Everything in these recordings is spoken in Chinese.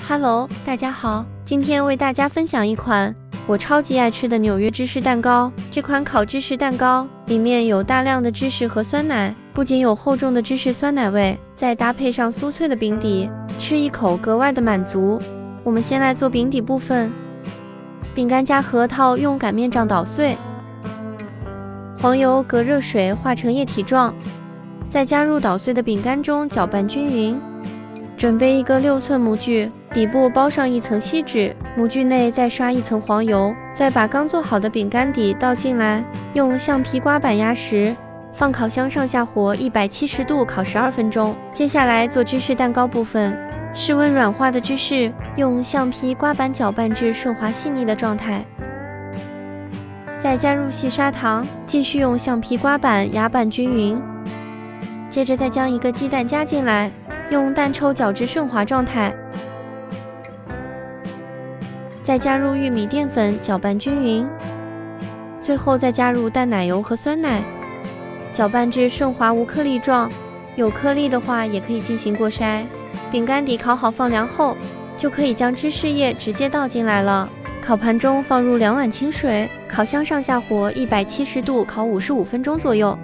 Hello，大家好，今天为大家分享一款我超级爱吃的纽约芝士蛋糕。这款烤芝士蛋糕里面有大量的芝士和酸奶，不仅有厚重的芝士酸奶味，再搭配上酥脆的饼底，吃一口格外的满足。我们先来做饼底部分，饼干夹核桃用擀面杖捣碎，黄油隔热水化成液体状，再加入捣碎的饼干中搅拌均匀。准备一个6寸模具，底部包上一层锡纸，模具内再刷一层黄油，再把刚做好的饼干底倒进来，用橡皮刮板压实，放烤箱上下火170度烤12分钟。接下来做芝士蛋糕部分，室温软化的芝士用橡皮刮板搅拌至顺滑细腻的状态，再加入细砂糖，继续用橡皮刮板压拌均匀。接着再将一个鸡蛋加进来，用蛋抽搅至顺滑状态，再加入玉米淀粉搅拌均匀，最后再加入淡奶油和酸奶，搅拌至顺滑无颗粒状。有颗粒的话也可以进行过筛。饼干底烤好放凉后，就可以将芝士液直接倒进来了。烤盘中放入2碗清水，烤箱上下火170度烤55分钟左右。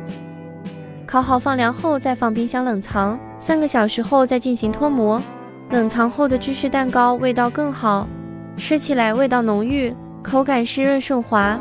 烤好放凉后再放冰箱冷藏，3个小时后再进行脱模。冷藏后的芝士蛋糕味道更好，吃起来味道浓郁，口感湿润顺滑。